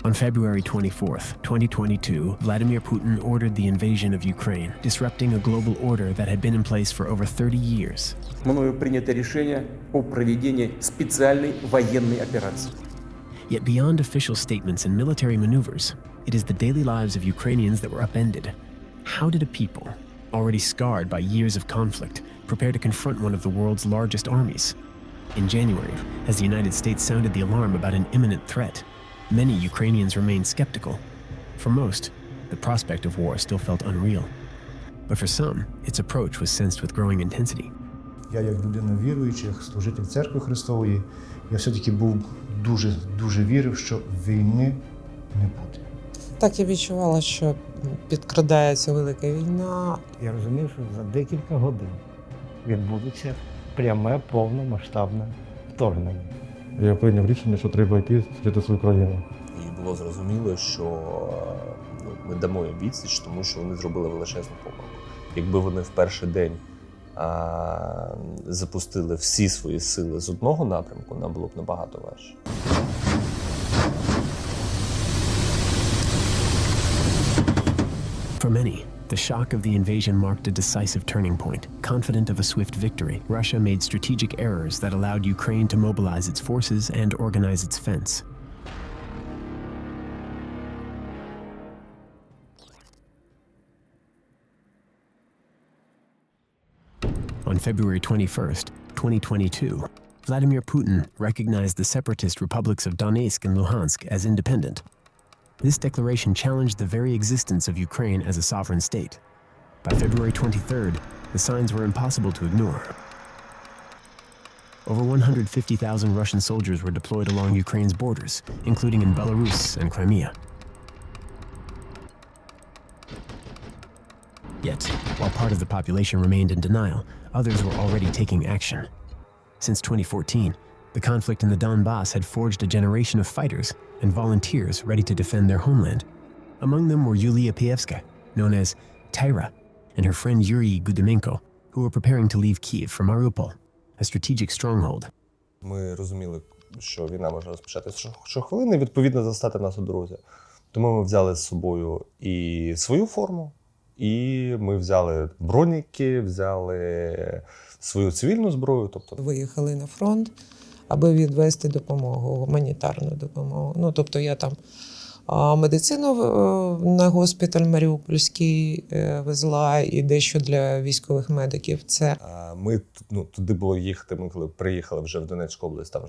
On February 24th, 2022, Vladimir Putin ordered the invasion of Ukraine, disrupting a global order that had been in place for over 30 years. Мною принято решение о проведении специальной военной операции. Yet beyond official statements and military maneuvers, it is the daily lives of Ukrainians that were upended. How did a people, already scarred by years of conflict, prepare to confront one of the world's largest armies? In January, as the United States sounded the alarm about an imminent threat, many Ukrainians remained skeptical. For most, the prospect of war still felt unreal. But for some, its approach was sensed with growing intensity. Я, як людина віруюча, як служитель Церкви Христової, я все-таки дуже вірив, що війни не буде. Так, я відчувала, що підкрадається велика війна. Я розумів, що за декілька годин відбудеться пряме, повномасштабне вторгнення. Я прийняв рішення, що треба йти захистити свою країну. І було зрозуміло, що ми дамо їм відсіч, тому що вони зробили величезну помилку. Якби вони в перший день запустили всі свої сили з одного напрямку, нам було б набагато важче. For many, the shock of the invasion marked a decisive turning point. Confident of a swift victory, Russia made strategic errors that allowed Ukraine to mobilize its forces and organize its defense. On February 21st, 2022, Vladimir Putin recognized the separatist republics of Donetsk and Luhansk as independent. This declaration challenged the very existence of Ukraine as a sovereign state. By February 23rd, the signs were impossible to ignore. Over 150,000 Russian soldiers were deployed along Ukraine's borders, including in Belarus and Crimea. Yet, while part of the population remained in denial, others were already taking action. Since 2014, the conflict in the Donbass had forged a generation of fighters and volunteers ready to defend their homeland. Among them were Yulia Pievska, known as Taira, and her friend Yuri who were preparing to leave Kyiv for Mariupol, a strategic stronghold. Ми розуміли, що війна може розпочатися щохвилини, і відповідно застати нас у дорозі. Тому ми взяли з собою і свою форму, і ми взяли броніки, взяли свою цивільну зброю. Тобто Виїхали на фронт, аби відвести допомогу, гуманітарну допомогу. Тобто я там медицину на госпіталь Маріупольський везла і дещо для військових медиків. Ми туди було їхати, ми коли приїхали вже в Донецьку область, там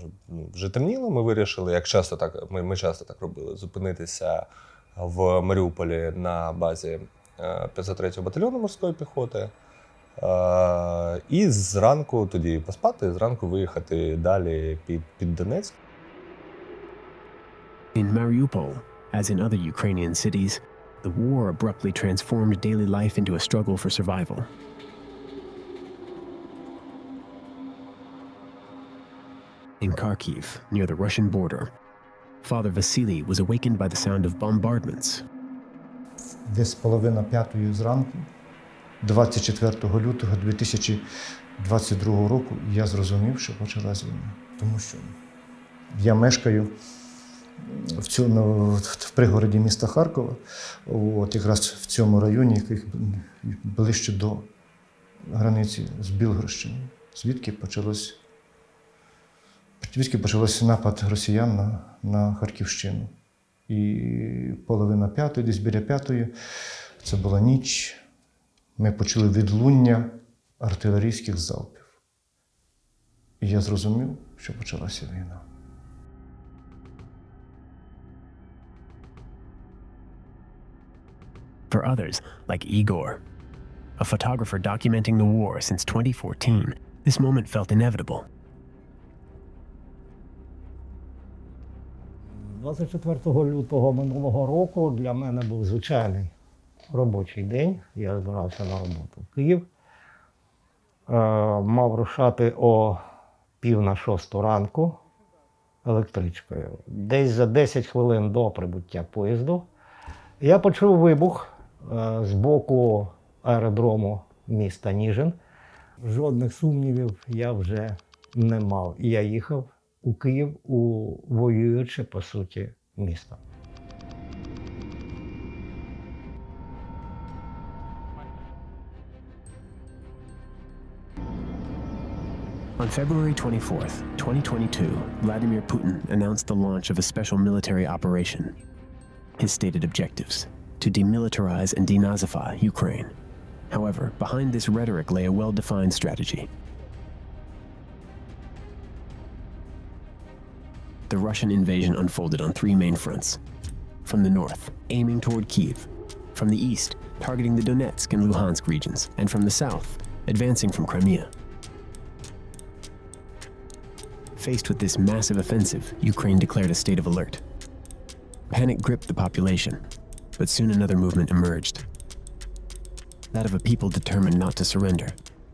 вже темніло, ми вирішили, як часто так, ми часто так робили, зупинитися в Маріуполі на базі 503-го батальйону морської піхоти. І зранку тоді поспати, і зранку виїхати далі під Донецьк. In Mariupol, as in other Ukrainian cities, the war abruptly transformed daily life into a struggle for survival. In Kharkiv, near the Russian border, Father Vassili was awakened by the sound of bombardments. Десь половина п'ятої зранку, 24 лютого 2022 року, я зрозумів, що почалась війна. Тому що я мешкаю в пригороді міста Харкова, якраз в цьому районі, який ближче до границі з Білгородщиною, звідки почався напад росіян на Харківщину. І половина п'ятої, десь біля п'ятої, це була ніч, ми почули відлуння артилерійських залпів. І я зрозумів, що почалася війна. For others, like Ihor, a photographer documenting the war since 2014, this moment felt inevitable. 24 лютого минулого року для мене був звичайний робочий день. Я збирався на роботу в Київ. Мав рушати о 5:45 ранку електричкою. Десь за 10 хвилин до прибуття поїзду я почув вибух з боку аеродрому міста Ніжин. Жодних сумнівів я вже не мав. І я їхав у Київ у воююче, по суті, місто. On February 24th, 2022, Vladimir Putin announced the launch of a special military operation. His stated objectives: to demilitarize and denazify Ukraine. However, behind this rhetoric lay a well-defined strategy. The Russian invasion unfolded on three main fronts. From the north, aiming toward Kyiv. From the east, targeting the Donetsk and Luhansk regions. And from the south, advancing from Crimea. Faced with this massive offensive, Ukraine declared a state of alert. Panic gripped the population, but soon another movement emerged. That of a people determined not to surrender.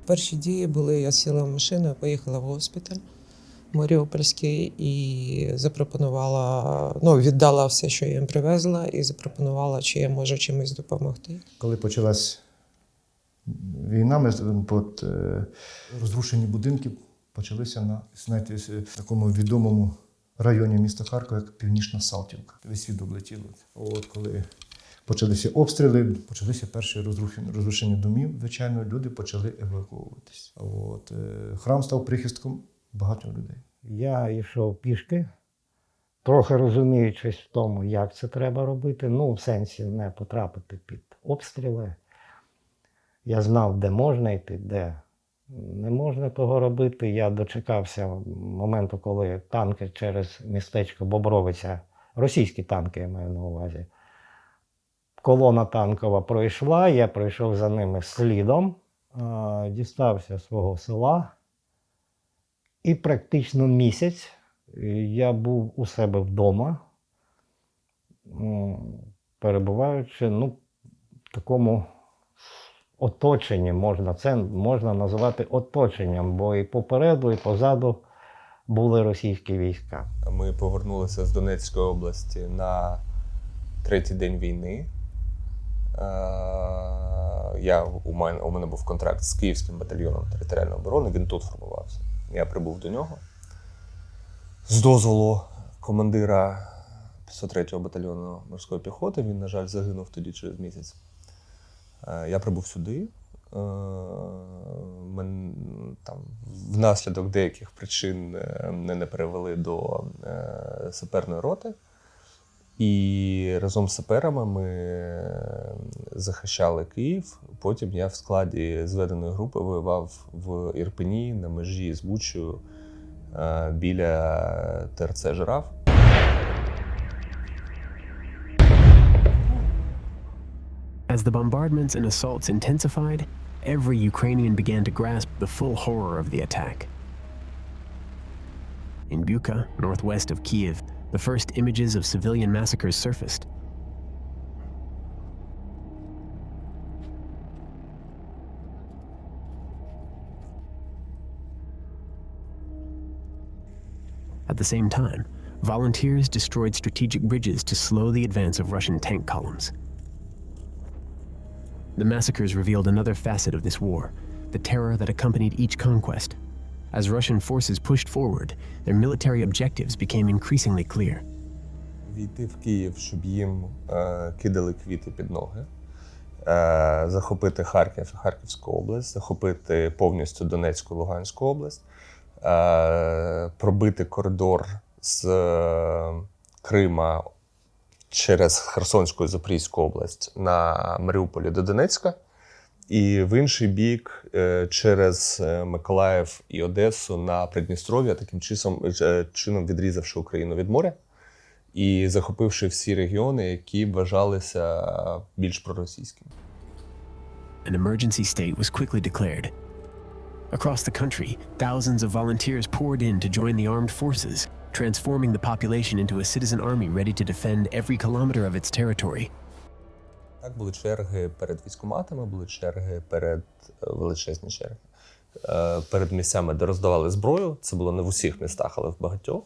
Перші дії були, я сіла в машину, поїхала в госпіталь Маріупольський і запропонувала, віддала все, що я їм привезла, і запропонувала, чи я можу чимось допомогти. Коли почалась війна, ми розрушені будинки почалися на такому відомому районі міста Харкова, як Північна Салтівка. Весь світ облетіло. Коли почалися обстріли, почалися перші розрушення домів, звичайно, люди почали евакуюватися. Храм став прихистком багатьох людей. Я йшов пішки, трохи розуміючись в тому, як це треба робити. В сенсі не потрапити під обстріли. Я знав, де можна йти, де не можна того робити. Я дочекався моменту, коли танки через містечко Бобровиця, російські танки, я маю на увазі, колона танкова пройшла, я пройшов за ними слідом, дістався свого села. І практично місяць я був у себе вдома, перебуваючи в такому оточенні, це можна називати оточенням, бо і попереду, і позаду були російські війська. Ми повернулися з Донецької області на третій день війни. У мене був контракт з Київським батальйоном територіальної оборони, він тут формувався. Я прибув до нього з дозволу командира 503-го батальйону морської піхоти. Він, на жаль, загинув тоді через місяць. Я прибув сюди. Внаслідок деяких причин мене не перевели до саперної роти. І разом з саперами ми захищали Київ. Потім я в складі зведеної групи воював в Ірпені на межі з Бучею біля ТРЦ «Жираф». As the bombardments and assaults intensified, every Ukrainian began to grasp the full horror of the attack. In Bucha, northwest of Kyiv, the first images of civilian massacres surfaced. At the same time, volunteers destroyed strategic bridges to slow the advance of Russian tank columns. The massacres revealed another facet of this war, the terror that accompanied each conquest. As Russian forces pushed forward, their military objectives became increasingly clear. Війти в Київ, щоб їм кидали квіти під ноги, захопити Харків і Харківську область, захопити повністю Донецьку і Луганську область, пробити коридор з Крима через Херсонську і Запорізьку область на Маріуполі до Донецька, і в інший бік через Миколаїв і Одесу на Придністров'я, таким чином відрізавши Україну від моря і захопивши всі регіони, які вважалися більш проросійськими. An emergency state was quickly declared. Across the country, thousands of volunteers poured in to join the armed forces, transforming the population into a citizen army ready to defend every kilometer of its territory. Так, були черги перед військкоматами, були черги величезні черги, перед місцями, де роздавали зброю. Це було не в усіх містах, але в багатьох.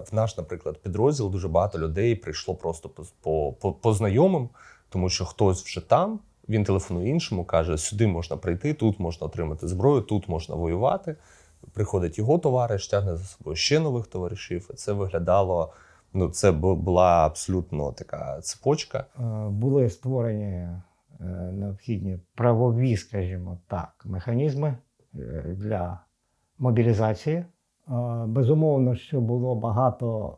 В наш, наприклад, підрозділ дуже багато людей прийшло просто по знайомим, тому що хтось вже там, він телефонує іншому, каже, сюди можна прийти, тут можна отримати зброю, тут можна воювати. Приходить його товариш, тягне за собою ще нових товаришів. І це виглядало, це була абсолютно така цепочка. Були створені необхідні правові, скажімо так, механізми для мобілізації. Безумовно, що було багато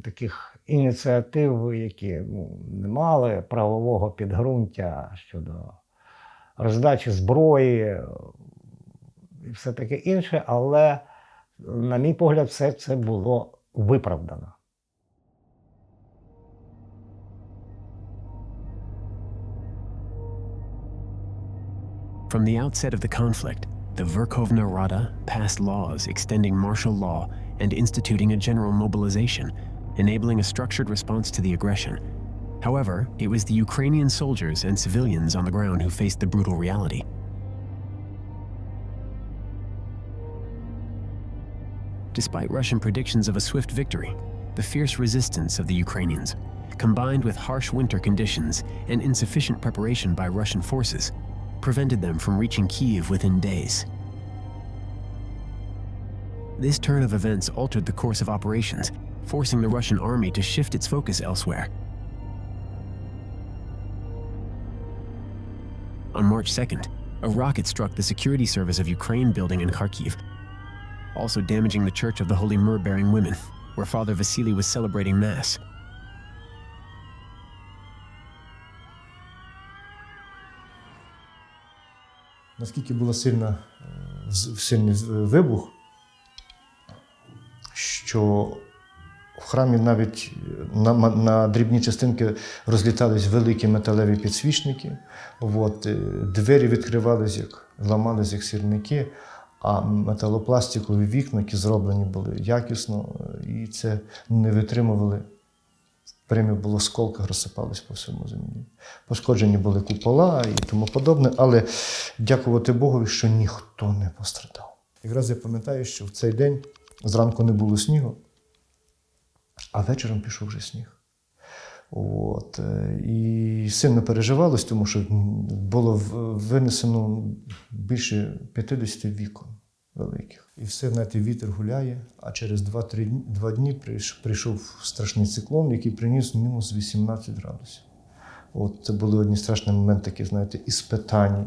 таких ініціатив, які не мали правового підґрунтя щодо роздачі зброї і все таке інше, але, на мій погляд, все це було виправдано. From the outset of the conflict, the Verkhovna Rada passed laws extending martial law and instituting a general mobilization, enabling a structured response to the aggression. However, it was the Ukrainian soldiers and civilians on the ground who faced the brutal reality. Despite Russian predictions of a swift victory, the fierce resistance of the Ukrainians, combined with harsh winter conditions and insufficient preparation by Russian forces, prevented them from reaching Kyiv within days. This turn of events altered the course of operations, forcing the Russian army to shift its focus elsewhere. On March 2nd, a rocket struck the security service of Ukraine building in Kharkiv, also damaging the Church of the Holy Myrrh-bearing Women, where Father Vassili was celebrating Mass. Наскільки був сильний вибух, що в храмі навіть на дрібні частинки розлітались великі металеві підсвічники, двері відкривались, ламались як сірники, а металопластикові вікна, які зроблені були якісно, і це не витримували. Прямо було в осколках, розсипались по всьому землі. Пошкоджені були купола і тому подобне, але дякувати Богові, що ніхто не пострадав. Якраз я пам'ятаю, що в цей день зранку не було снігу, а вечором пішов вже сніг. І сильно переживалось, тому що було винесено більше 50 вікон великих. І все, знаєте, вітер гуляє, а через 2 дні прийшов страшний циклон, який приніс мінус 18 градусів. Це були одні страшні моменти, такі, знаєте, іспитання.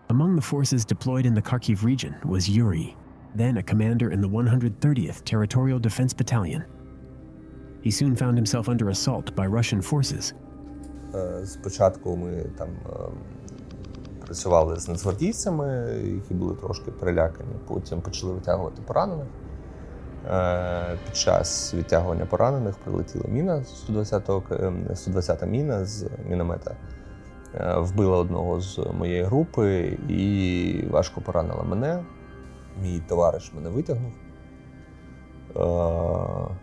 Among the forces deployed in the Kharkiv region was Yuri, then a commander in the 130th Territorial Defense Battalion. He soon found himself under assault by Russian forces. Спочатку ми там працювали з нацгвардійцями, які були трошки перелякані. Потім почали витягувати поранених. Під час відтягування поранених прилетіла міна, 120-та міна з міномета. Вбила одного з моєї групи і важко поранила мене. Мій товариш мене витягнув.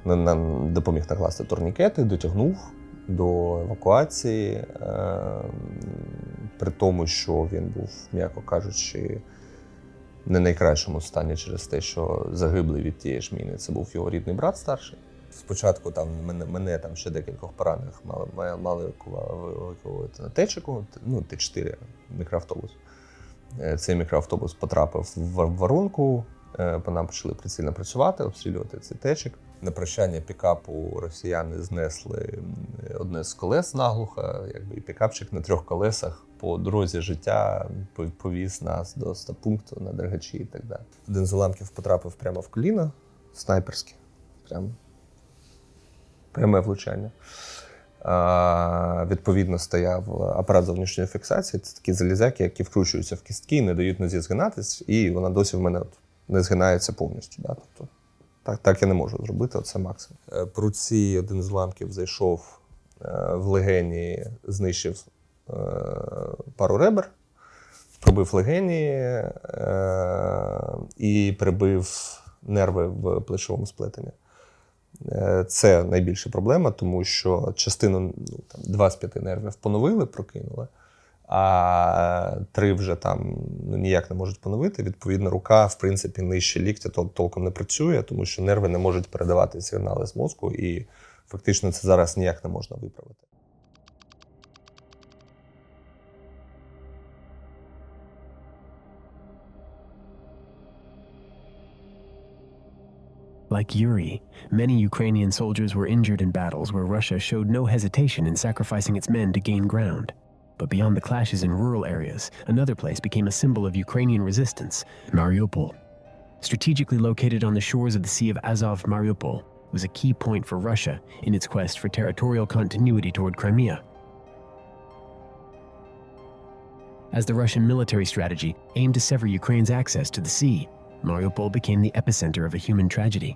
Нам допоміг накласти турнікети, дотягнув до евакуації, при тому, що він був, м'яко кажучи, не найкращому стані через те, що загиблий від тієї ж міни. Це був його рідний брат старший. Спочатку мене там ще декількох поранених мали евакуювати на Т-чику, Т4, мікроавтобус. Цей мікроавтобус потрапив в воронку, по нам почали прицільно працювати, обстрілювати цей Т-чик. На прощання пікапу росіяни знесли одне з колес наглухо, і пікапчик на 3 колесах по дорозі життя повіз нас до стаб-пункту на Дергачі і так далі. Один з уламків потрапив прямо в коліно, снайперське, пряме влучання. Відповідно, стояв апарат зовнішньої фіксації. Це такі залізяки, які вкручуються в кістки і не дають нозі згинатись, і вона досі в мене не згинається повністю. Да? Тобто, так я не можу зробити, це максимум. По руці один з уламків зайшов в легені, знищив пару ребер, пробив легені і прибив нерви в плечовому сплетенні. Це найбільша проблема, тому що частину, 2 з 5 нервів поновили, прокинули, а 3 вже там ніяк не можуть поновити. Відповідно, рука, в принципі, нижче ліктя толком не працює, тому що нерви не можуть передавати сигнали з мозку, і фактично це зараз ніяк не можна виправити. Like Yuri, many Ukrainian soldiers were injured in battles where Russia showed no hesitation in sacrificing its men to gain ground. But beyond the clashes in rural areas, another place became a symbol of Ukrainian resistance, Mariupol. Strategically located on the shores of the Sea of Azov, Mariupol was a key point for Russia in its quest for territorial continuity toward Crimea. As the Russian military strategy aimed to sever Ukraine's access to the sea, Mariupol became the epicenter of a human tragedy.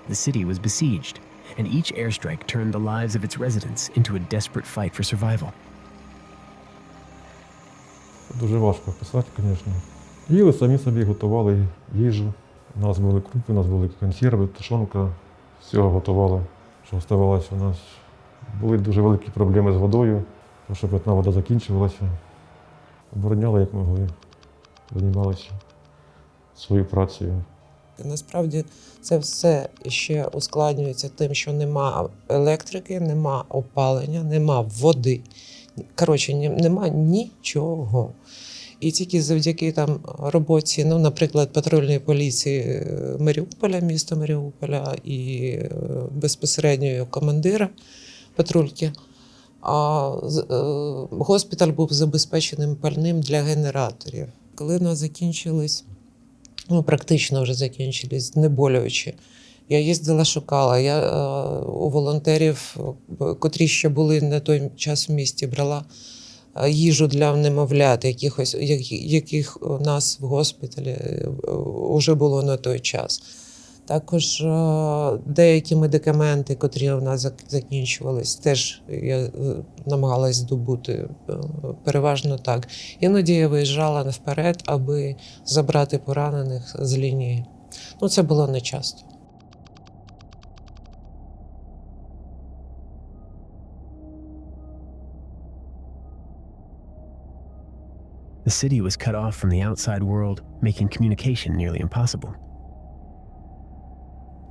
The city was besieged, and each airstrike turned the lives of its residents into a desperate fight for survival. Дуже важко писати, звісно. Їли самі собі, готували їжу. У нас були крупи, у нас були консерви, тушонка. Всього готували, що оставалося у нас. Були дуже великі проблеми з водою, тому що питна вода закінчувалася. Обороняли, як могли, займалися своєю працею. Насправді це все ще ускладнюється тим, що нема електрики, нема опалення, нема води. Коротше, нема нічого. І тільки завдяки там роботі, ну, наприклад, патрульної поліції Маріуполя, міста Маріуполя і безпосередньо командира патрульки, госпіталь був забезпеченим пальним для генераторів. Коли в нас закінчились, ну, практично вже закінчились, знеболюючі, я їздила, шукала. Я у волонтерів, котрі ще були на той час в місті, брала їжу для немовлят, яких у нас в госпіталі вже було на той час. Також деякі медикаменти, котрі у нас закінчувались, теж я намагалась здобути, переважно так. Іноді я виїжджала вперед, аби забрати поранених з лінії. Ну, це було не часто. The city was cut off from the outside world, making communication nearly impossible.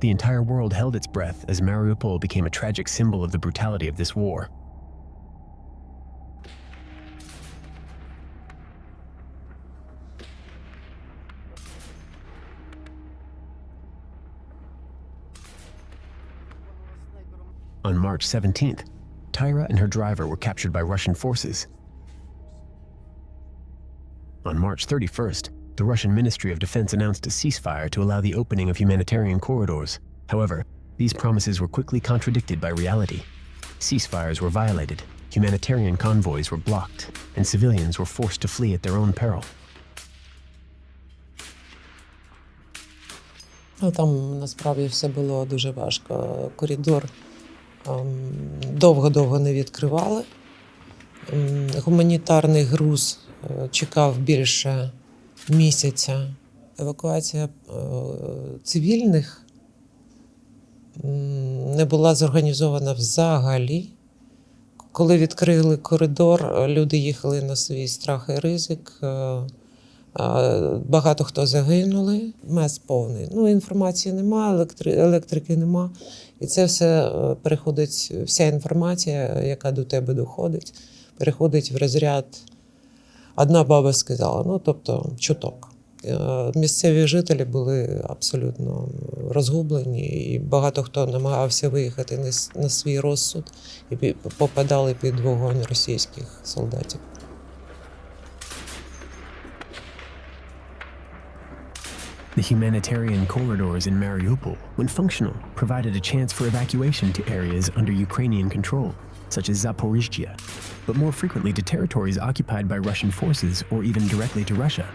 The entire world held its breath as Mariupol became a tragic symbol of the brutality of this war. On March 17th, Taira and her driver were captured by Russian forces. On March 31st, the Russian Ministry of Defense announced a ceasefire to allow the opening of humanitarian corridors. However, these promises were quickly contradicted by reality. Ceasefires were violated, humanitarian convoys were blocked, and civilians were forced to flee at their own peril. Там насправді все було дуже важко. Коридор довго-довго не відкривали. Гуманітарний груз чекав більше місяця. Евакуація цивільних не була зорганізована взагалі. Коли відкрили коридор, люди їхали на свій страх і ризик. Багато хто загинули, мес повний. Ну, інформації нема, електрики нема. І це все переходить, вся інформація, яка до тебе доходить, переходить в розряд. Одна баба сказала, ну, тобто, чуток. Місцеві жителі були абсолютно розгублені, і багато хто намагався виїхати на свій розсуд і попадали під вогонь російських солдатів. The humanitarian corridors in Mariupol, when functional, provided a chance for evacuation to areas under Ukrainian control, such as Zaporizhzhia, but more frequently to territories occupied by Russian forces or even directly to Russia.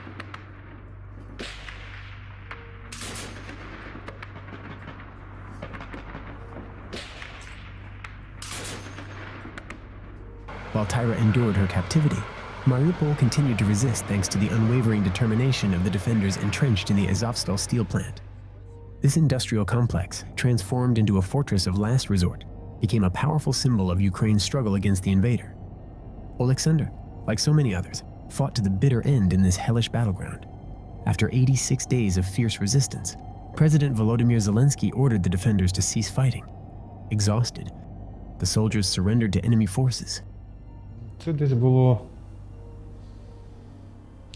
While Taira endured her captivity, Mariupol continued to resist thanks to the unwavering determination of the defenders entrenched in the Azovstal steel plant. This industrial complex, transformed into a fortress of last resort, became a powerful symbol of Ukraine's struggle against the invader. Oleksandr, like so many others, fought to the bitter end in this hellish battleground. After 86 days of fierce resistance, President Volodymyr Zelensky ordered the defenders to cease fighting. Exhausted, the soldiers surrendered to enemy forces. Це десь було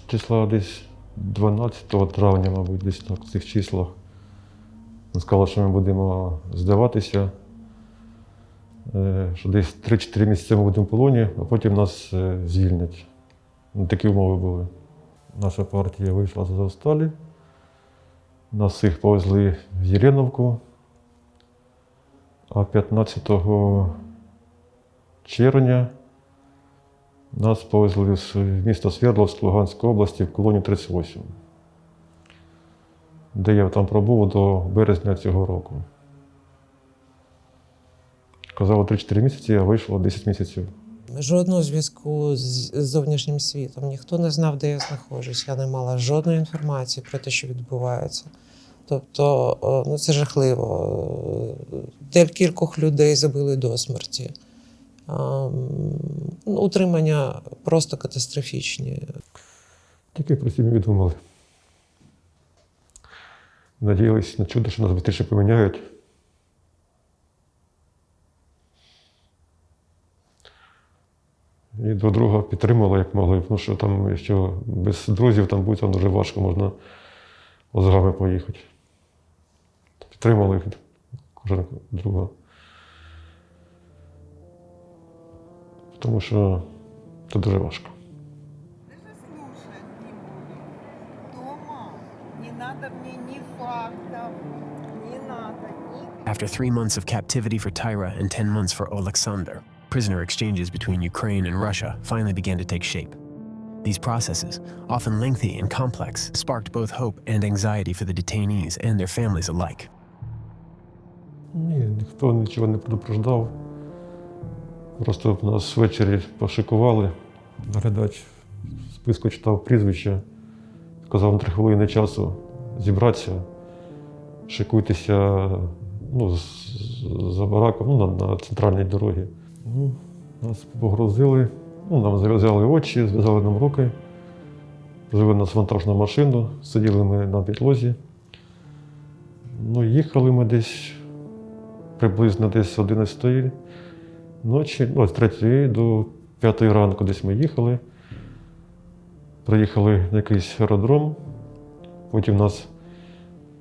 числа десь 12 травня, мабуть, десь так, в цих числах. Сказали, що ми будемо здаватися, що десь 3-4 місяці ми будемо в полоні, а потім нас звільнять. Такі умови були. Наша партія вийшла з Азовсталі. Нас всіх повезли в Єреновку, а 15 червня нас повезли в місто Свердловськ Луганської області в колонію 38, де я там пробув до березня цього року. Казали 3-4 місяці, а вийшло 10 місяців. Жодного зв'язку з зовнішнім світом. Ніхто не знав, де я знаходжусь. Я не мала жодної інформації про те, що відбувається. Тобто, ну це жахливо. Кількох людей забили до смерті. Утримання просто катастрофічні. Тільки про сім'ю думали. Надіялись на чудо, що нас швидше поміняють. І друг друга підтримували, як могли, тому що там, якщо без друзів там бути, дуже важко, можна озгами поїхати. Підтримували кожен друга. Тому що це дуже важко. Даже слушать не буду. Дома не надо мне ни фактов, не надо ни... After 3 months of captivity for Taira and 10 months for Oleksandr, prisoner exchanges between Ukraine and Russia finally began to take shape. These processes, often lengthy and complex, sparked both hope and anxiety for the detainees and their families alike. Ні, ніхто нічого не предупреждав. Просто нас ввечері пошикували. Наглядач в списку читав прізвища, сказав на 3 хвилини часу зібратися, шикуйтеся за бараком, на центральній дорогі. Нас погрузили, нам зав'язали очі, зв'язали нам руки, завели нас в вантажну машину, сиділи ми на підлозі. Їхали ми десь приблизно десь 11 ночі, з 3 до 5 ранку десь ми їхали. Приїхали на якийсь аеродром, потім нас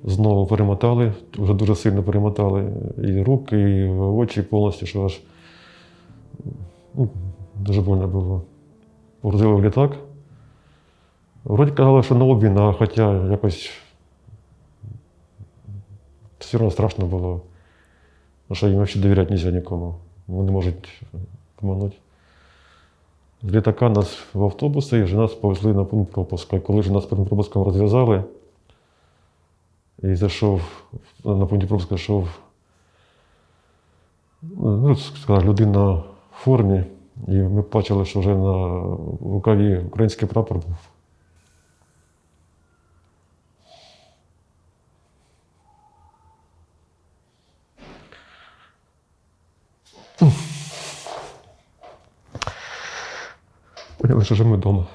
знову перемотали, вже дуже сильно перемотали і руки, і очі повністю, що аж дуже больно було. Погрузили в літак. Вроді казали, що на обмін, а хоча якось все одно страшно було. Тому що їм взагалі довіряти не можна нікому. Вони можуть обманути. З літака нас в автобуси і вже нас повезли на пункт пропуску. Коли ж нас пункт пропуском розв'язали, і зайшов, на пункті пропуску зайшов людина в формі, і ми бачили, що вже на рукаві український прапор був. Поняли, що вже ми вдома.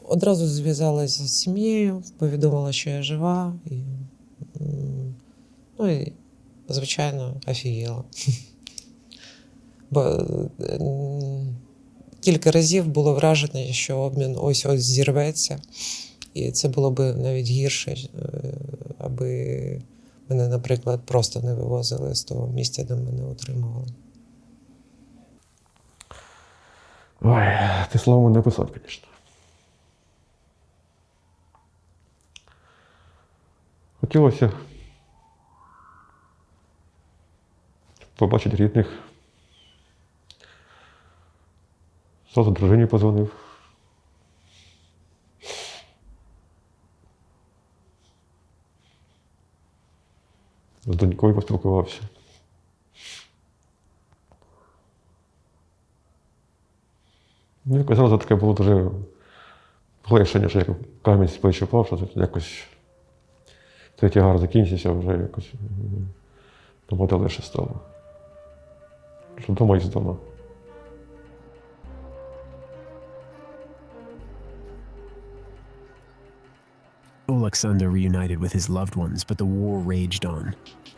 Одразу зв'язалася з сім'єю, повідомила, що я жива. І звичайно, офігела. Бо кілька разів було враження, що обмін ось-ось зірветься. І це було б навіть гірше, аби мене, наприклад, просто не вивозили з того місця, де мене утримували. Ой, ти слово не писати, звісно. Хотілося побачити рідних. Зразу дружині подзвонив. З донькою поспілкувався. Якось зразу таке було дуже полегшення, що як камінь з плечі впав, що якось цей тягар закінчився, вже якось робота легше стало. Що вдома і з дома. Oleksandr reunited with his loved ones, but the war raged on.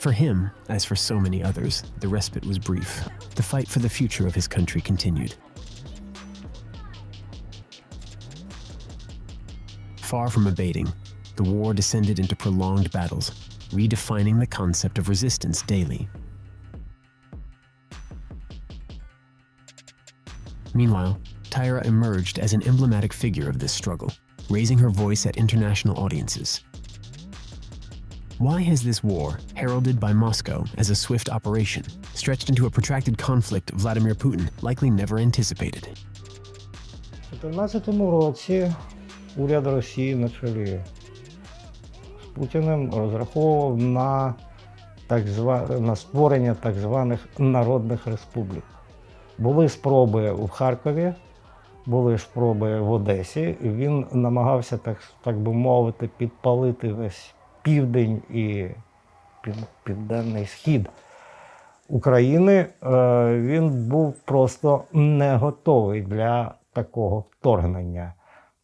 For him, as for so many others, the respite was brief. The fight for the future of his country continued. Far from abating, the war descended into prolonged battles, redefining the concept of resistance daily. Meanwhile, Taira emerged as an emblematic figure of this struggle, raising her voice at international audiences. Why has this war, heralded by Moscow as a swift operation, stretched into a protracted conflict Vladimir Putin likely never anticipated? У 2014 році уряд Росії на чолі з Путіним розраховував на створення так званих народних республік. Були спроби в Харкові, були спроби в Одесі, і він намагався, так би мовити, підпалити весь південь і південний схід України. Він був просто не готовий для такого вторгнення.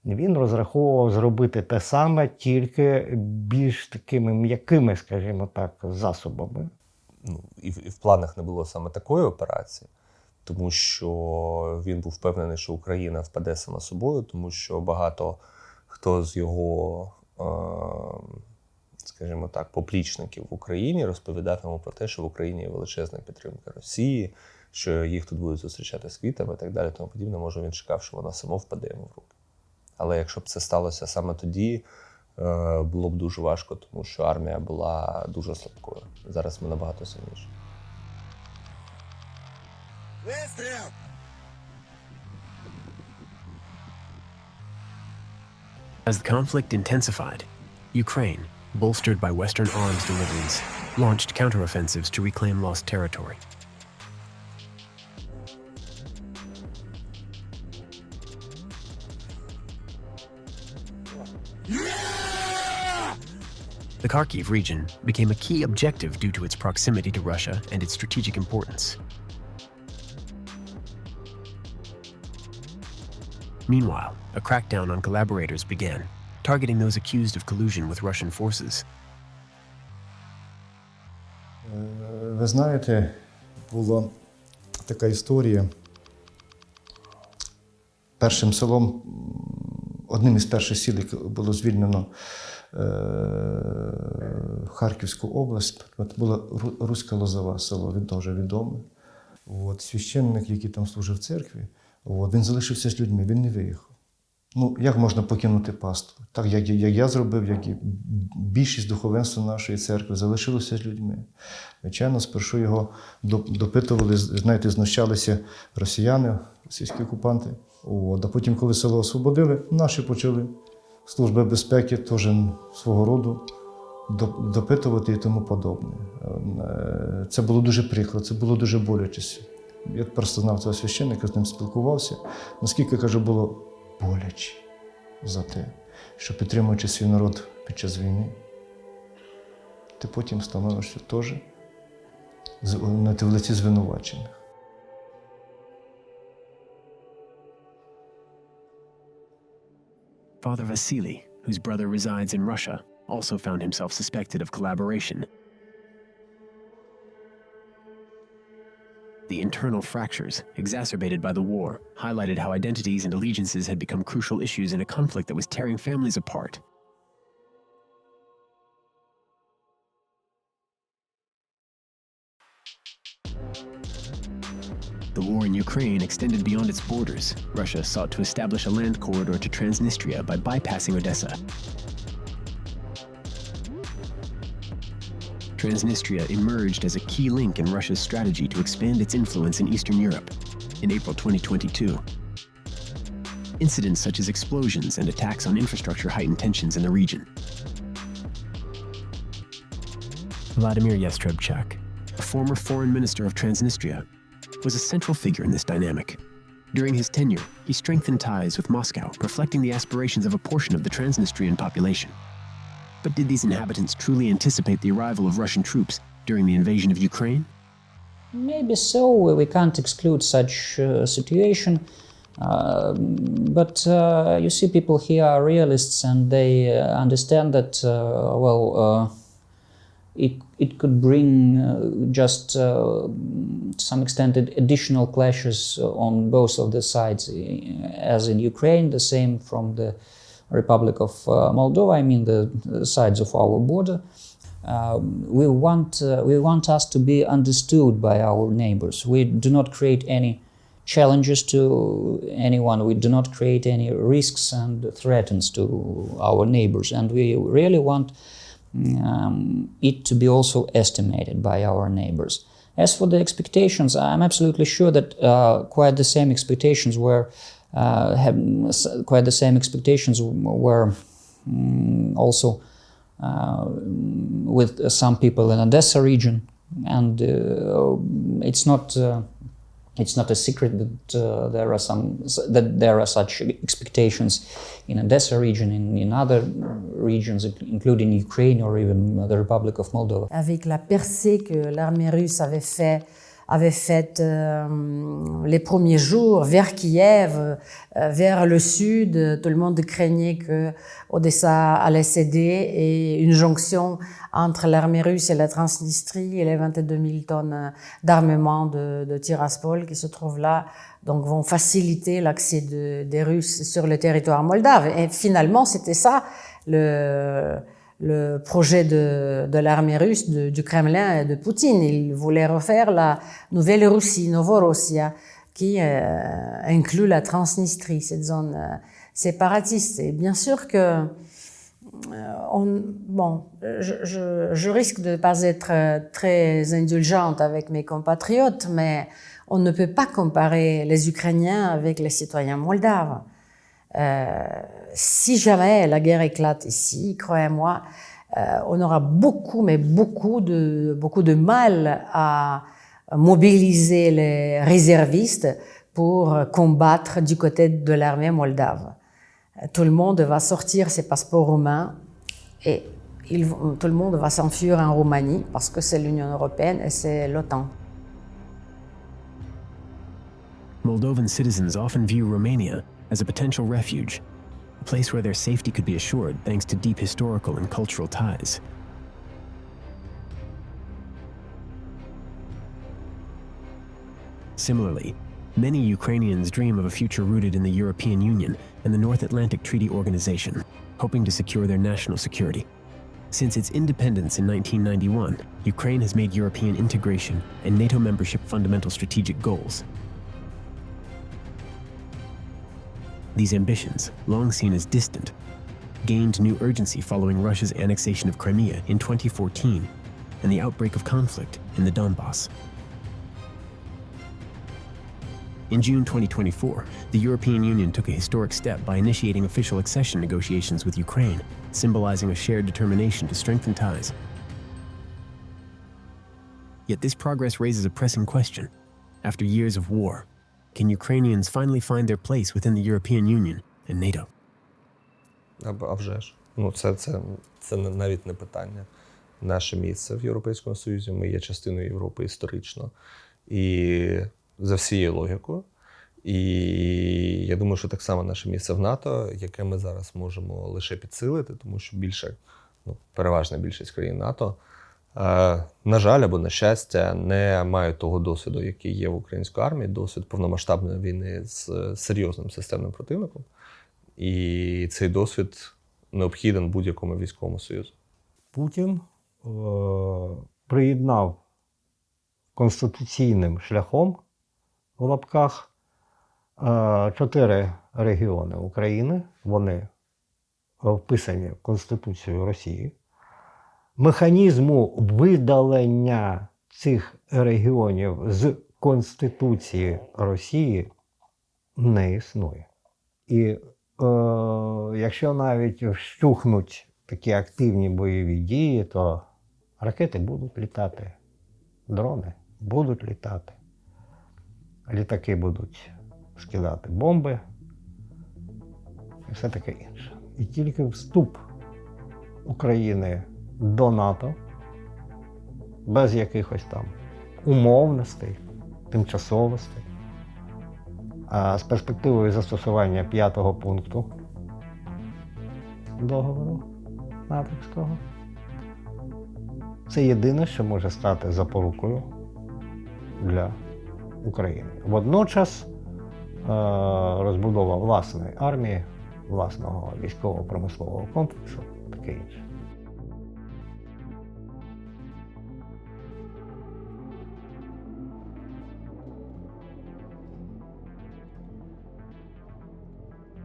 Він розраховував зробити те саме, тільки більш такими м'якими, скажімо так, засобами. І в планах не було саме такої операції, тому що він був впевнений, що Україна впаде сама собою, тому що багато хто з його, скажімо так, поплічників в Україні розповідав йому про те, що в Україні є величезна підтримка Росії, що їх тут будуть зустрічати з квітами і так далі, тому подібне. Може, він чекав, що вона само впаде йому в руки. Але якщо б це сталося саме тоді, було б дуже важко, тому що армія була дуже слабкою. Зараз ми набагато сильніші. As the conflict intensified, Ukraine, bolstered by Western arms deliveries, launched counteroffensives to reclaim lost territory. The Kharkiv region became a key objective due to its proximity to Russia and its strategic importance. Meanwhile, a crackdown on collaborators began, targeting those accused of collusion with Russian forces. Ви знаєте, була така історія. Першим селом, одним із перших сіл, яке було звільнено Харківську область, була Руська Лозова село, він дуже відоме. Священник, який там служив в церкві, він залишився з людьми, він не виїхав. Як можна покинути паству? Так, як я зробив, як і більшість духовенства нашої церкви залишилося з людьми. Звичайно, спершу його допитували, знаєте, знущалися росіяни, російські окупанти. А потім, коли село освободили, наші почали Служби безпеки теж свого роду допитувати і тому подобне. Це було дуже прикро, це було дуже боляче. Я просто знав цього священника, з ним спілкувався. Наскільки, кажу, було боляче за те, що підтримуючи свій народ під час війни, ти потім становишся теж в лиці звинувачених. Father Vassili, whose brother resides in Russia, also found himself suspected of collaboration. The internal fractures, exacerbated by the war, highlighted how identities and allegiances had become crucial issues in a conflict that was tearing families apart. The war in Ukraine extended beyond its borders. Russia sought to establish a land corridor to Transnistria by bypassing Odessa. Transnistria emerged as a key link in Russia's strategy to expand its influence in Eastern Europe. In April 2022, incidents such as explosions and attacks on infrastructure heightened tensions in the region. Vladimir Yastrebchak, a former foreign minister of Transnistria, was a central figure in this dynamic. During his tenure, he strengthened ties with Moscow, reflecting the aspirations of a portion of the Transnistrian population. But did these inhabitants truly anticipate the arrival of Russian troops during the invasion of Ukraine? Maybe so. We can't exclude such situation. But you see, people here are realists, and they understand that, it could bring just to some extent additional clashes on both of the sides. As in Ukraine, the same from the Republic of Moldova, I mean the sides of our border. We want us to be understood by our neighbors. We do not create any challenges to anyone. We do not create any risks and threats to our neighbors, and we really want it to be also estimated by our neighbors. As for the expectations, I'm absolutely sure that quite the same expectations were also with some people in Odessa region, and it's not a secret that there are such expectations in Odessa region, in other regions, including Ukraine or even the Republic of Moldova. Avec la percée que l'armée russe avait faite les premiers jours vers Kiev, vers le sud, tout le monde craignait que Odessa allait céder, et une jonction entre l'armée russe et la Transnistrie et les 22 000 tonnes d'armement de Tiraspol qui se trouvent là, donc vont faciliter l'accès des Russes sur le territoire moldave. Et finalement, c'était ça le projet de l'armée russe, du Kremlin et de Poutine. Il voulait refaire la nouvelle Russie, Novorossia, qui inclut la Transnistrie, cette zone séparatiste. Et bien sûr que je risque de ne pas être très indulgente avec mes compatriotes, mais on ne peut pas comparer les Ukrainiens avec les citoyens moldaves. Si jamais la guerre éclate ici, croyez-moi, on aura beaucoup de mal à mobiliser les réservistes pour combattre du côté de l'armée moldave. Tout le monde va sortir ses passeports roumains et tout le monde va s'enfuir en Roumanie parce que c'est l'Union européenne et c'est l'OTAN. Moldovan citizens often view Romania as a potential refuge, a place where their safety could be assured thanks to deep historical and cultural ties. Similarly, many Ukrainians dream of a future rooted in the European Union and the North Atlantic Treaty Organization, hoping to secure their national security. Since its independence in 1991, Ukraine has made European integration and NATO membership fundamental strategic goals. These ambitions, long seen as distant, gained new urgency following Russia's annexation of Crimea in 2014 and the outbreak of conflict in the Donbass. In June 2024, the European Union took a historic step by initiating official accession negotiations with Ukraine, symbolizing a shared determination to strengthen ties. Yet this progress raises a pressing question. After years of war, can Ukrainians finally find their place within the European Union and NATO? А вже ж. Це навіть не питання. Наше місце в Європейському Союзі, ми є частиною Європи історично. І за всією логікою. І я думаю, що так само наше місце в НАТО, яке ми зараз можемо лише підсилити, тому що переважна більшість країн НАТО, на жаль, або на щастя, не мають того досвіду, який є в українській армії, досвід повномасштабної війни з серйозним системним противником. І цей досвід необхіден будь-якому військовому союзу. Путін приєднав конституційним шляхом, в лапках, 4 регіони України. Вони вписані в Конституцію Росії. Механізму видалення цих регіонів з Конституції Росії не існує. І якщо навіть вщухнуть такі активні бойові дії, то ракети будуть літати, дрони будуть літати, літаки будуть скидати бомби і все таке інше. І тільки вступ України до НАТО, без якихось там умовностей, тимчасовостей, а з перспективою застосування 5-го пункту договору натовського, це єдине, що може стати запорукою для України. Водночас розбудова власної армії власного військово-промислового комплексу, таке інше.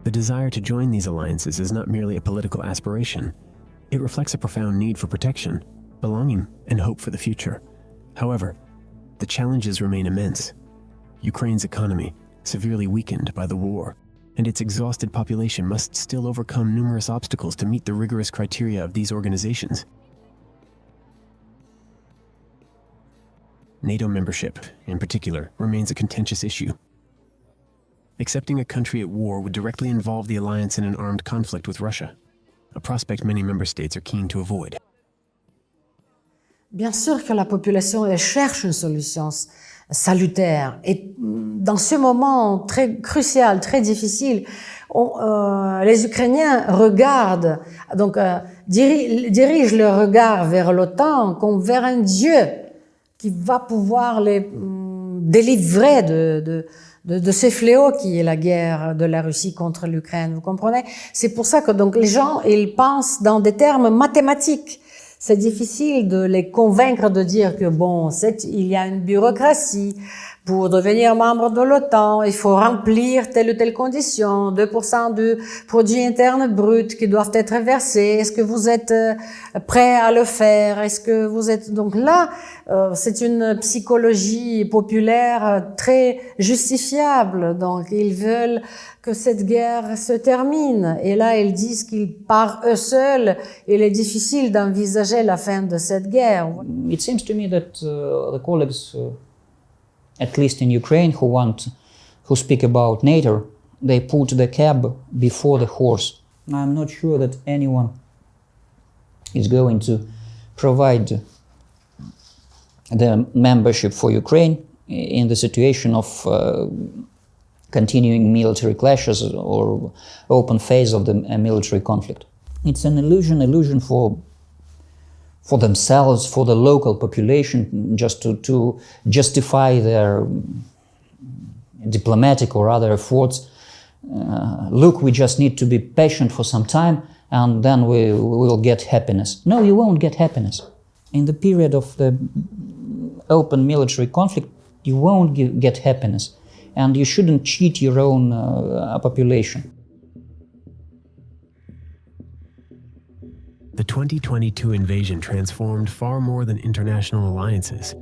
The desire to join these alliances is not merely a political aspiration. It reflects a profound need for protection, belonging, and hope for the future. However, the challenges remain immense. Ukraine's economy, severely weakened by the war, and its exhausted population must still overcome numerous obstacles to meet the rigorous criteria of these organizations. NATO membership, in particular, remains a contentious issue. Accepting a country at war would directly involve the alliance in an armed conflict with Russia, a prospect many member states are keen to avoid. Bien sûr que la population elle cherche une solution salutaire. Et dans ce moment très crucial, très difficile, les Ukrainiens regardent, donc dirigent leur regard vers l'OTAN comme vers un Dieu qui va pouvoir les délivrer de ce fléau qui est la guerre de la Russie contre l'Ukraine, vous comprenez? C'est pour ça que donc les gens, ils pensent dans des termes mathématiques. C'est difficile de les convaincre de dire que bon, il y a une bureaucratie. Pour devenir membre de l'OTAN, il faut remplir telle ou telle condition, 2% du produit interne brut qui doivent être versés. Est-ce que vous êtes prêt à le faire? Est-ce que vous êtes... Donc là, c'est une psychologie populaire très justifiable. Donc ils veulent que cette guerre se termine. Et là, ils disent qu'ils par eux seuls, il est difficile d'envisager la fin de cette guerre. It seems to me that the colleagues, at least in Ukraine, who speak about NATO, they put the cab before the horse. I'm not sure that anyone is going to provide the membership for Ukraine in the situation of continuing military clashes or open phase of the military conflict. It's an illusion for themselves, for the local population, just to justify their diplomatic or other efforts. Look, we just need to be patient for some time and then we will get happiness. No, you won't get happiness. In the period of the open military conflict, you won't get happiness. And you shouldn't cheat your own population. The 2022 invasion transformed far more than international alliances.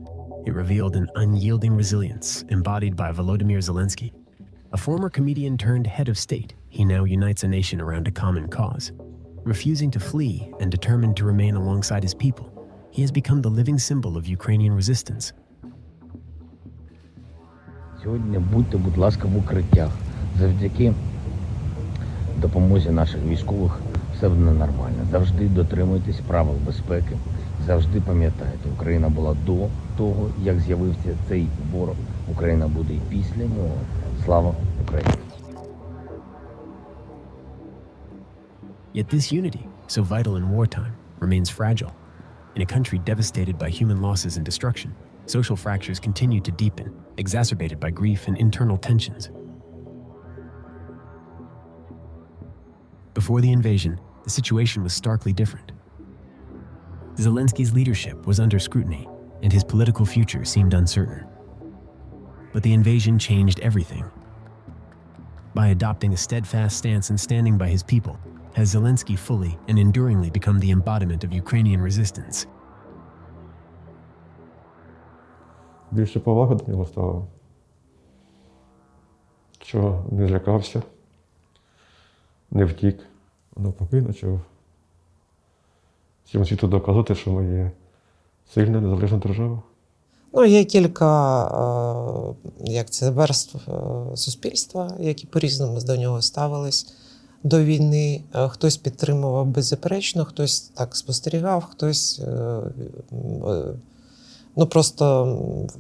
It revealed an unyielding resilience embodied by Volodymyr Zelensky. A former comedian turned head of state, he now unites a nation around a common cause. Refusing to flee and determined to remain alongside his people, he has become the living symbol of Ukrainian resistance. Сьогодні будьте, будь ласка, в укриттях. Завдяки допомозі наших військових все буде нормально. Завжди дотримуйтесь правил безпеки. Завжди пам'ятайте, Україна була до того, як з'явився цей ворог. Україна буде і після нього. Слава Україні! Yet this unity, so vital in wartime, remains fragile. In a country devastated by human losses and destruction, social fractures continue to deepen, exacerbated by grief and internal tensions. Before the invasion, the situation was starkly different. Zelensky's leadership was under scrutiny, and his political future seemed uncertain. But the invasion changed everything. By adopting a steadfast stance and standing by his people, has Zelensky fully and enduringly become the embodiment of Ukrainian resistance. Більше поваги до нього стало, що не злякався, не втік, а навпаки почав всьому світу доказувати, що ми є сильна, незалежна держава. Ну, є кілька верств суспільства, які по-різному до нього ставились до війни. Хтось підтримував беззаперечно, хтось так спостерігав, хтось просто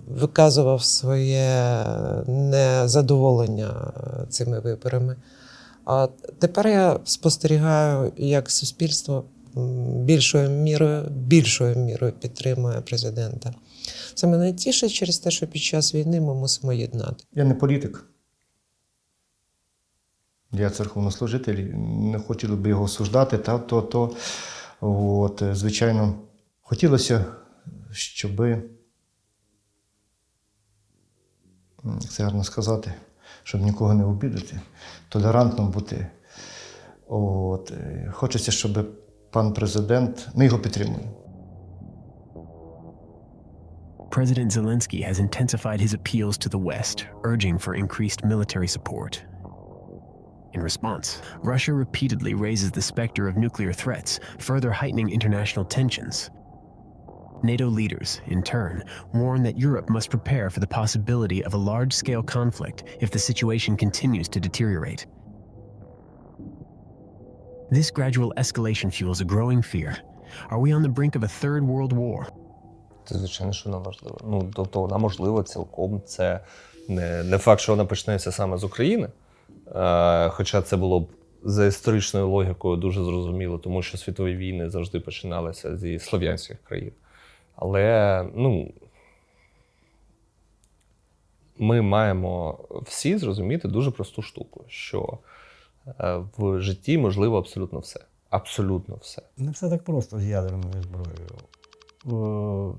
виказував своє незадоволення цими виборами. А тепер я спостерігаю, як суспільство більшою мірою підтримує президента. Це мене тішить через те, що під час війни ми мусимо єднати. Я не політик. Я церковнослужитель, не хотіли би його осуждати, звичайно, хотілося, щоб, це гарно сказати, щоб нікого не обідати, толерантно бути. Хочеться, щоб пан президент, ми його підтримуємо. President Zelensky has intensified his appeals to the West, urging for increased military support. In response, Russia repeatedly raises the specter of nuclear threats, further heightening international tensions. NATO leaders, in turn, warn that Europe must prepare for the possibility of a large-scale conflict if the situation continues to deteriorate. This gradual escalation fuels a growing fear. Are we on the brink of a third world war? Це, звичайно, що вона важлива. Тобто вона можлива цілком. Це не факт, що вона почнеться саме з України. Хоча це було б за історичною логікою дуже зрозуміло, тому що світові війни завжди починалися зі слов'янських країн. Але, ми маємо всі зрозуміти дуже просту штуку, що в житті можливо абсолютно все. Абсолютно все. Не все так просто з ядерною зброєю.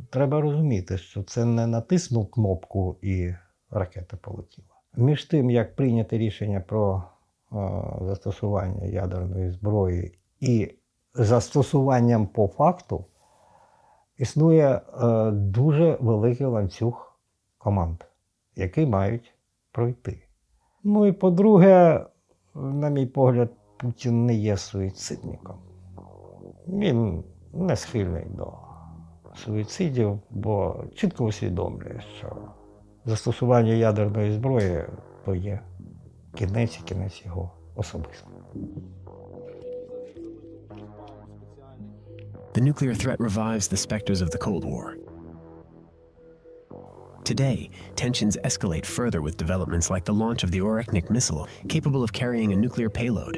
Треба розуміти, що це не натиснув кнопку і ракета полетіла. Між тим, як прийняти рішення про застосування ядерної зброї і застосуванням по факту, існує дуже великий ланцюг команд, який мають пройти. Ну і по-друге, на мій погляд, Путін не є суїцидником. Він не схильний до суїцидів, бо чітко усвідомлює, що застосування ядерної зброї – то є кінець його особисто. The nuclear threat revives the specters of the Cold War. Today, tensions escalate further with developments like the launch of the Oreknik missile, capable of carrying a nuclear payload.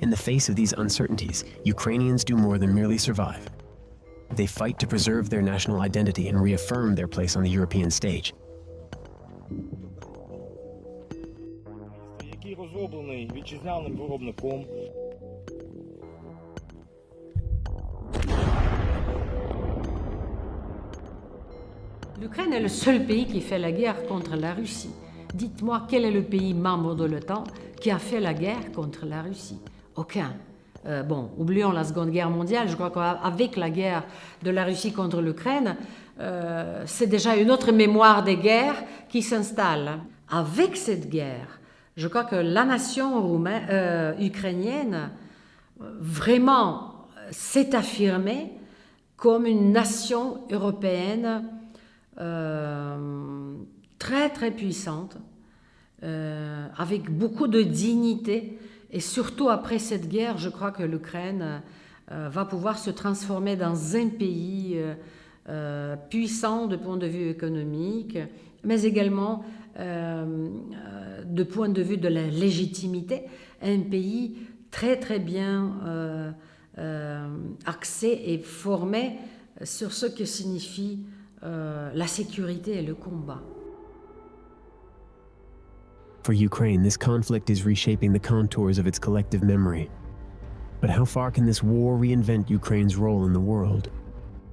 In the face of these uncertainties, Ukrainians do more than merely survive. They fight to preserve their national identity and reaffirm their place on the European stage. Який розроблений вітчизняним виробником. L'Ukraine est le seul pays qui fait la guerre contre la Russie. Dites-moi quel est le pays membre de l'OTAN qui a fait la guerre contre la Russie? Aucun. Oublions la Seconde Guerre mondiale, je crois qu'avec la guerre de la Russie contre l'Ukraine, c'est déjà une autre mémoire des guerres qui s'installe. Avec cette guerre, je crois que la nation ukrainienne vraiment s'est affirmée comme une nation européenne très très puissante, avec beaucoup de dignité. Et surtout après cette guerre, je crois que l'Ukraine va pouvoir se transformer dans un pays puissant de point de vue économique, mais également de point de vue de la légitimité, un pays très très bien axé et formé sur ce que signifie la sécurité et le combat. For Ukraine, this conflict is reshaping the contours of its collective memory. But how far can this war reinvent Ukraine's role in the world?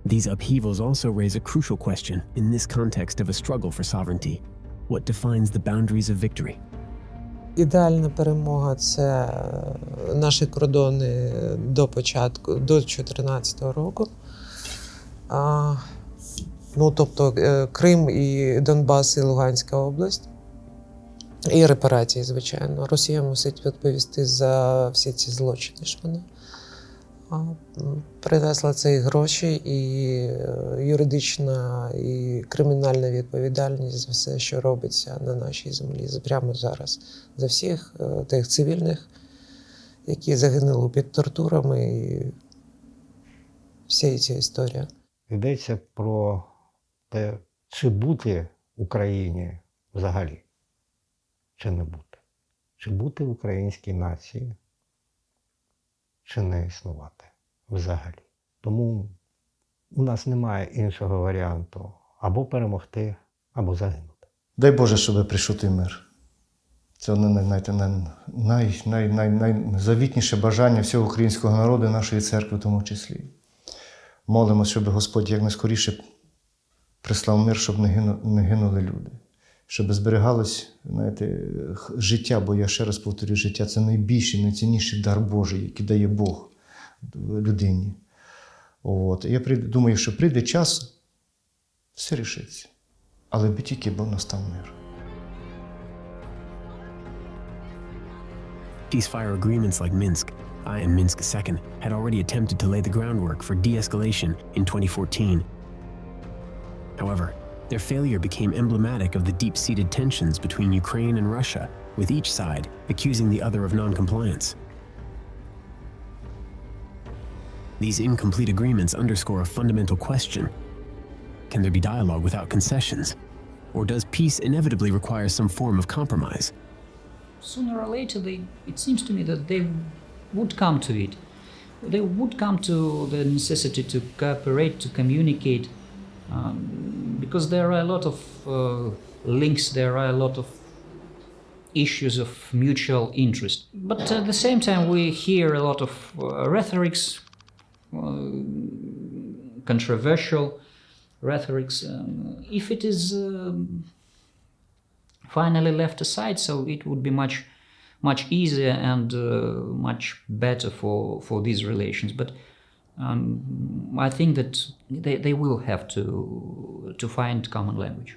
These upheavals also raise a crucial question in this context of a struggle for sovereignty. What defines the boundaries of victory? Ідеальна перемога – це наші кордони до 2014 року. Тобто Крим і Донбас і Луганська область. І репарації, звичайно. Росія мусить відповісти за всі ці злочини, що вона принесла ці гроші, і юридична, і кримінальна відповідальність за все, що робиться на нашій землі прямо зараз. За всіх тих цивільних, які загинули під тортурами, і вся ця історія. Йдеться про те, чи бути Україні взагалі, чи не бути. Чи бути в українській нації, чи не існувати взагалі. Тому у нас немає іншого варіанту або перемогти, або загинути. Дай Боже, щоб прийшов той мир. Це найзавітніше бажання всього українського народу і нашої церкви в тому числі. Молимося, щоб Господь якнайскоріше прислав мир, щоб не гинули люди. Щоб зберігалось, життя, бо я ще раз повторюю, життя – це найбільший, найцінніший дар Божий, який дає Бог людині. Я думаю, що прийде час, все рішиться. Але би тільки бо настав мир. Ceasefire agreements like Minsk I and Minsk II had already attempted to lay the groundwork for de-escalation in 2014. However, their failure became emblematic of the deep-seated tensions between Ukraine and Russia, with each side accusing the other of non-compliance. These incomplete agreements underscore a fundamental question. Can there be dialogue without concessions? Or does peace inevitably require some form of compromise? Sooner or later, it seems to me that they would come to it. They would come to the necessity to cooperate, to communicate, because there are a lot of links, there are a lot of issues of mutual interest. But at the same time, we hear a lot of rhetorics, controversial rhetorics. If it is finally left aside, so it would be much easier and much better for these relations. But I think that they will have to find common language.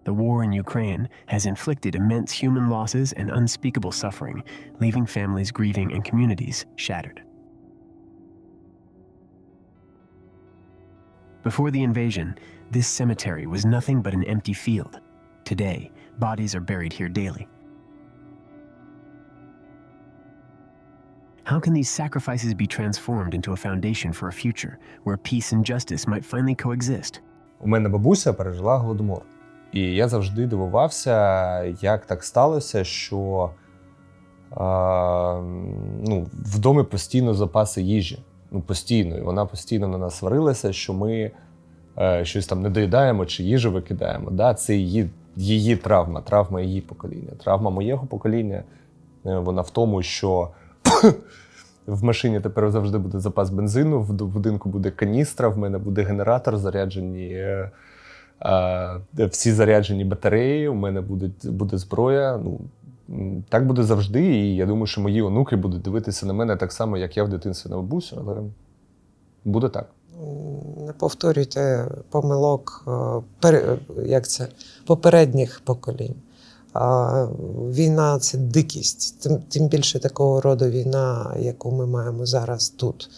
The war in Ukraine has inflicted immense human losses and unspeakable suffering, leaving families grieving and communities shattered. Before the invasion, this cemetery was nothing but an empty field. Today, bodies are buried here daily. How can these sacrifices be transformed into a foundation for a future where peace and justice might finally coexist? У мене бабуся пережила Голодомор. І я завжди дивувався, як так сталося, що в домі постійно запаси їжі. Постійно. І вона постійно на нас сварилася, що ми щось там не доїдаємо чи їжу викидаємо. Да? Це її травма, травма її покоління. Травма моєго покоління, вона в тому, що в машині тепер завжди буде запас бензину, в будинку буде каністра, в мене буде генератор, всі заряджені батареї, у мене буде зброя. Так буде завжди, і я думаю, що мої онуки будуть дивитися на мене так само, як я в дитинстві на бабусю, але буде так. Не повторюйте помилок попередніх поколінь. Війна – це дикість, тим більше такого роду війна, яку ми маємо зараз тут.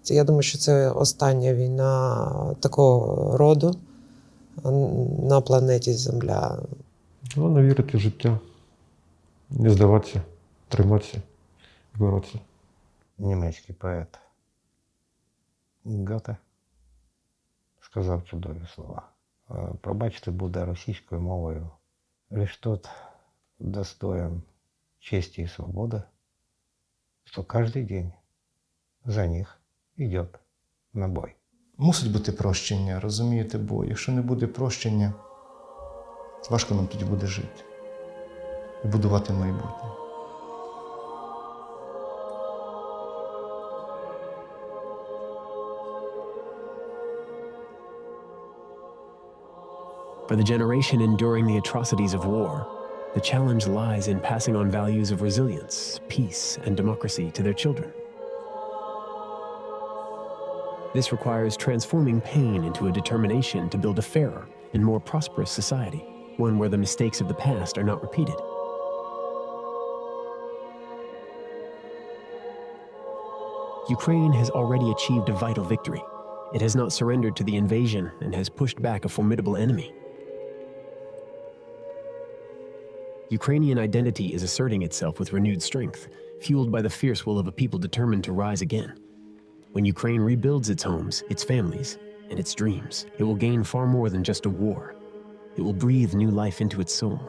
Я думаю, що це остання війна такого роду на планеті Земля. Головне вірити в життя, не здаватися, триматися, боротися. Німецький поет Гете сказав чудові слова. Пробачте, буде російською мовою. Лишь тот достоин чести и свободы, что каждый день за них идет на бой. Мусить бути прощення, розумієте, бо якщо не буде прощення, важко нам тоді буде жити і будувати майбутнє. For the generation enduring the atrocities of war, the challenge lies in passing on values of resilience, peace, and democracy to their children. This requires transforming pain into a determination to build a fairer and more prosperous society, one where the mistakes of the past are not repeated. Ukraine has already achieved a vital victory. It has not surrendered to the invasion and has pushed back a formidable enemy. Ukrainian identity is asserting itself with renewed strength, fueled by the fierce will of a people determined to rise again. When Ukraine rebuilds its homes, its families, and its dreams, it will gain far more than just a war. It will breathe new life into its soul.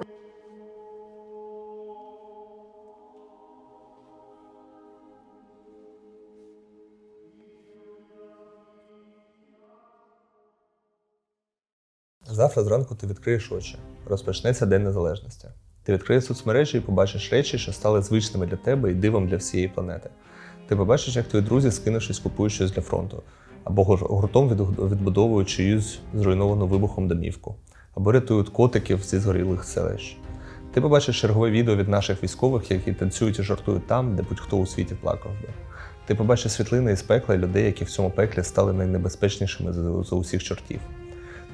Завтра зранку ти відкриєш очі. Розпочнеться День Незалежності. Ти відкриєш соцмережі і побачиш речі, що стали звичними для тебе і дивом для всієї планети. Ти побачиш, як твої друзі, скинувшись, купують щось для фронту. Або гуртом відбудовують чиюсь зруйновану вибухом домівку. Або рятують котиків зі згорілих селищ. Ти побачиш чергове відео від наших військових, які танцюють і жартують там, де будь-хто у світі плакав би. Ти побачиш світлини із пекла і людей, які в цьому пеклі стали найнебезпечнішими за усіх чортів.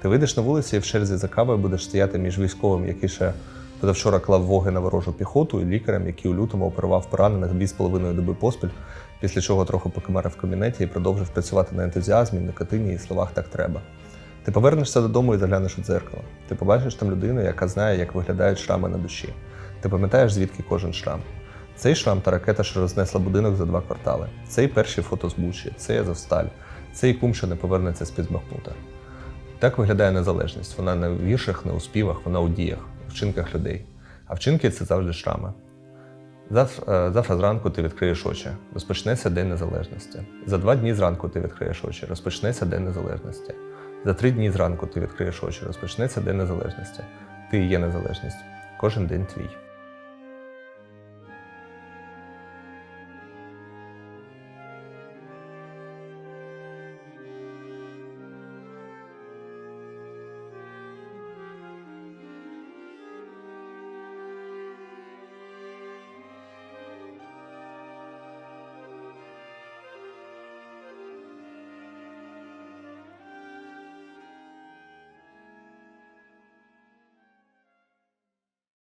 Ти вийдеш на вулиці і в черзі за кавою будеш стояти між військовим, який ще позавчора клав воги на ворожу піхоту, і лікарем, який у лютому оперував поранених 2,5 доби поспіль, після чого трохи покимарив в кабінеті і продовжив працювати на ентузіазмі, никотині і словах «так треба». Ти повернешся додому і заглянеш у дзеркало. Ти побачиш там людину, яка знає, як виглядають шрами на душі. Ти пам'ятаєш, звідки кожен шрам. Цей шрам та ракета, що рознесла будинок за 2 квартали. Цей перші фото з Бучі, цей Азовсталь, цей кум, що не повернеться з-під Бахмута. Так виглядає незалежність. Вона не у віршах, не у співах, вона у діях, у вчинках людей. А вчинки – це завжди шрами. Завтра зранку ти відкриєш очі. Розпочнеться День Незалежності. За 2 дні зранку ти відкриєш очі. Розпочнеться День Незалежності. За 3 дні зранку ти відкриєш очі. Розпочнеться День Незалежності. Ти і є незалежність. Кожен день твій.